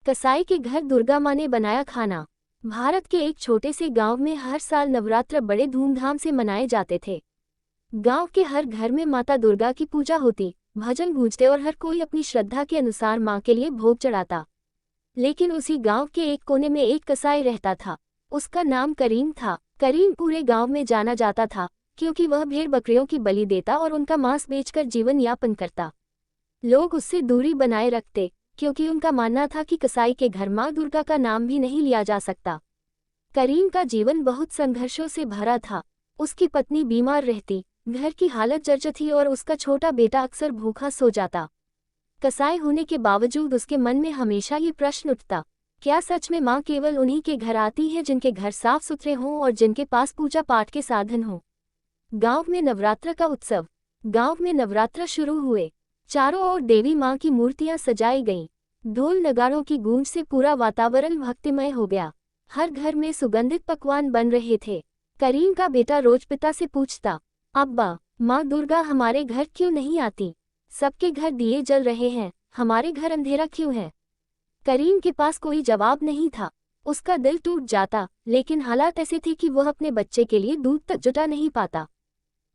कसाई के घर दुर्गा माँ ने बनाया खाना। भारत के एक छोटे से गांव में हर साल नवरात्र बड़े धूमधाम से मनाए जाते थे। गांव के हर घर में माता दुर्गा की पूजा होती, भजन गूंजते और हर कोई अपनी श्रद्धा के अनुसार मां के लिए भोग चढ़ाता। लेकिन उसी गांव के एक कोने में एक कसाई रहता था। उसका नाम करीम था। करीम पूरे गांव में जाना जाता था क्योंकि वह भेड़ बकरियों की बलि देता और उनका मांस बेचकर जीवन यापन करता। लोग उससे दूरी बनाए रखते क्योंकि उनका मानना था कि कसाई के घर मां दुर्गा का नाम भी नहीं लिया जा सकता। करीम का जीवन बहुत संघर्षों से भरा था। उसकी पत्नी बीमार रहती, घर की हालत जर्जर थी और उसका छोटा बेटा अक्सर भूखा सो जाता। कसाई होने के बावजूद उसके मन में हमेशा ये प्रश्न उठता, क्या सच में मां केवल उन्हीं के घर आती है जिनके घर साफ सुथरे हों और जिनके पास पूजा पाठ के साधन हों। गांव में नवरात्र का उत्सव। गांव में नवरात्र शुरू हुए। चारों ओर देवी मां की मूर्तियां सजाई गईं। ढोल नगाड़ों की गूंज से पूरा वातावरण भक्तिमय हो गया। हर घर में सुगंधित पकवान बन रहे थे। करीम का बेटा रोज पिता से पूछता, अब्बा, माँ दुर्गा हमारे घर क्यों नहीं आती? सबके घर दिए जल रहे हैं, हमारे घर अंधेरा क्यों है? करीम के पास कोई जवाब नहीं था। उसका दिल टूट जाता, लेकिन हालात ऐसे थे कि वह अपने बच्चे के लिए दूध तक जुटा नहीं पाता।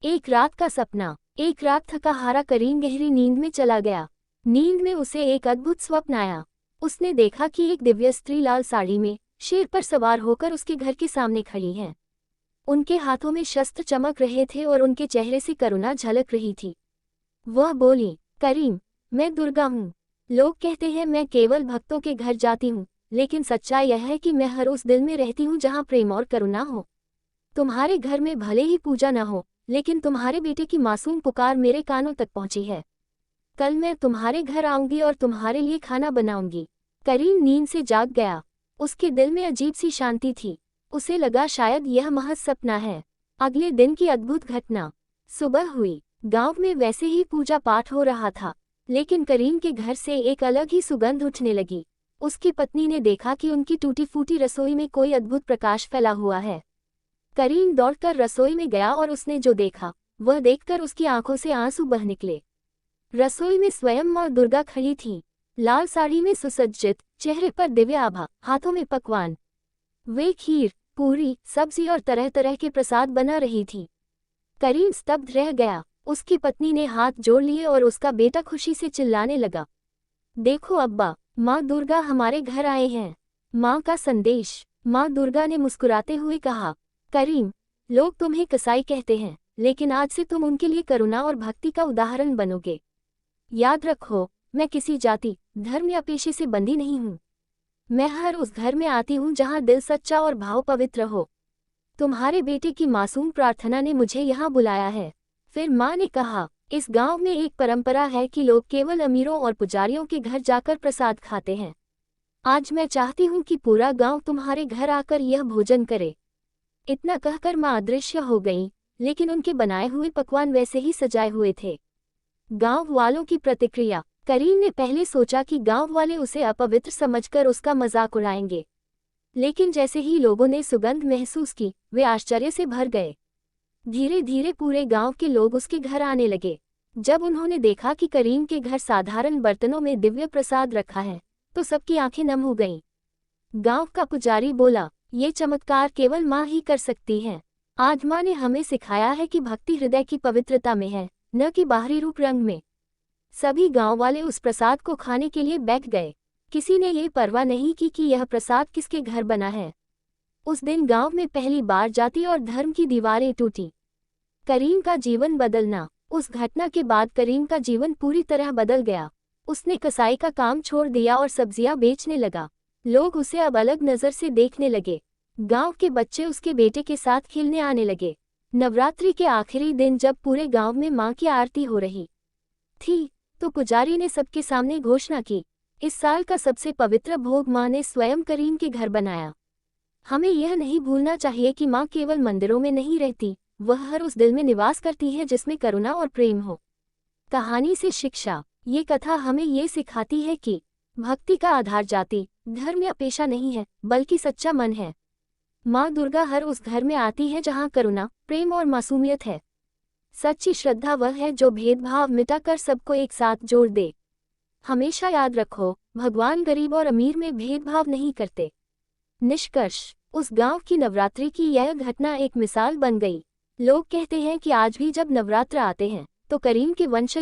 एक रात का सपना। एक रात थका हारा करीम गहरी नींद में चला गया। नींद में उसे एक अद्भुत स्वप्न आया। उसने देखा कि एक दिव्य स्त्री लाल साड़ी में शेर पर सवार होकर उसके घर के सामने खड़ी है। उनके हाथों में शस्त्र चमक रहे थे और उनके चेहरे से करुणा झलक रही थी। वह बोली, करीम, मैं दुर्गा हूँ। लोग कहते हैं मैं केवल भक्तों के घर जाती हूँ, लेकिन सच्चाई यह है कि मैं हर उस दिल में रहती हूँ जहाँ प्रेम और करुणा हो। तुम्हारे घर में भले ही पूजा न हो, लेकिन तुम्हारे बेटे की मासूम पुकार मेरे कानों तक पहुँची है। कल मैं तुम्हारे घर आऊंगी और तुम्हारे लिए खाना बनाऊंगी। करीम नींद से जाग गया। उसके दिल में अजीब सी शांति थी। उसे लगा शायद यह महज सपना है। अगले दिन की अद्भुत घटना। सुबह हुई। गांव में वैसे ही पूजा पाठ हो रहा था, लेकिन करीम के घर से एक अलग ही सुगंध उठने लगी। उसकी पत्नी ने देखा कि उनकी टूटी फूटी रसोई में कोई अद्भुत प्रकाश फैला हुआ है। करीम दौड़कर रसोई में गया और उसने जो देखा, वह देखकर उसकी आंखों से आंसू बह निकले। रसोई में स्वयं मां दुर्गा खड़ी थीं, लाल साड़ी में सुसज्जित, चेहरे पर दिव्य आभा, हाथों में पकवान। वे खीर, पूरी, सब्जी और तरह तरह के प्रसाद बना रही थी। करीम स्तब्ध रह गया। उसकी पत्नी ने हाथ जोड़ लिए और उसका बेटा खुशी से चिल्लाने लगा, देखो अब्बा, माँ दुर्गा हमारे घर आए हैं। माँ का संदेश। माँ दुर्गा ने मुस्कुराते हुए कहा, करीम, लोग तुम्हें कसाई कहते हैं, लेकिन आज से तुम उनके लिए करुणा और भक्ति का उदाहरण बनोगे। याद रखो, मैं किसी जाति, धर्म या पेशे से बंधी नहीं हूँ। मैं हर उस घर में आती हूँ जहाँ दिल सच्चा और भाव पवित्र हो। तुम्हारे बेटे की मासूम प्रार्थना ने मुझे यहाँ बुलाया है। फिर माँ ने कहा, इस गांव में एक परंपरा है कि लोग केवल अमीरों और पुजारियों के घर जाकर प्रसाद खाते हैं। आज मैं चाहती हूँ कि पूरा गांव तुम्हारे घर आकर यह भोजन करे। इतना कहकर माँ अदृश्य हो गईं, लेकिन उनके बनाए हुए पकवान वैसे ही सजाए हुए थे। गांव वालों की प्रतिक्रिया। करीम ने पहले सोचा कि गांव वाले उसे अपवित्र समझकर उसका मजाक उड़ाएंगे, लेकिन जैसे ही लोगों ने सुगंध महसूस की, वे आश्चर्य से भर गए। धीरे धीरे पूरे गांव के लोग उसके घर आने लगे। जब उन्होंने देखा कि करीम के घर साधारण बर्तनों में दिव्य प्रसाद रखा है, तो सबकी आंखें नम हो गईं। गांव का पुजारी बोला, ये चमत्कार केवल माँ ही कर सकती हैं। आज माँ ने हमें सिखाया है कि भक्ति हृदय की पवित्रता में है, न कि बाहरी रूप रंग में। सभी गांव वाले उस प्रसाद को खाने के लिए बैठ गए। किसी ने ये परवाह नहीं की कि यह प्रसाद किसके घर बना है। उस दिन गांव में पहली बार जाति और धर्म की दीवारें टूटी। करीम का जीवन बदलना। उस घटना के बाद करीम का जीवन पूरी तरह बदल गया। उसने कसाई का काम छोड़ दिया और सब्जियां बेचने लगा। लोग उसे अब अलग नजर से देखने लगे। गांव के बच्चे उसके बेटे के साथ खेलने आने लगे। नवरात्रि के आखिरी दिन जब पूरे गांव में मां की आरती हो रही थी, तो पुजारी ने सबके सामने घोषणा की, इस साल का सबसे पवित्र भोग मां ने स्वयं करीम के घर बनाया। हमें यह नहीं भूलना चाहिए कि मां केवल मंदिरों में नहीं रहती, वह हर उस दिल में निवास करती है जिसमें करुणा और प्रेम हो। कहानी से शिक्षा। ये कथा हमें ये सिखाती है कि भक्ति का आधार जाति, धर्म या पेशा नहीं है, बल्कि सच्चा मन है। माँ दुर्गा हर उस घर में आती है जहाँ करुणा, प्रेम और मासूमियत है। सच्ची श्रद्धा वह है जो भेदभाव मिटाकर सबको एक साथ जोड़ दे। हमेशा याद रखो, भगवान गरीब और अमीर में भेदभाव नहीं करते। निष्कर्ष, उस गांव की नवरात्रि की यह घटना एक मिसाल बन गई। लोग कहते हैं कि आज भी जब नवरात्र आते हैं तो करीम के वंशज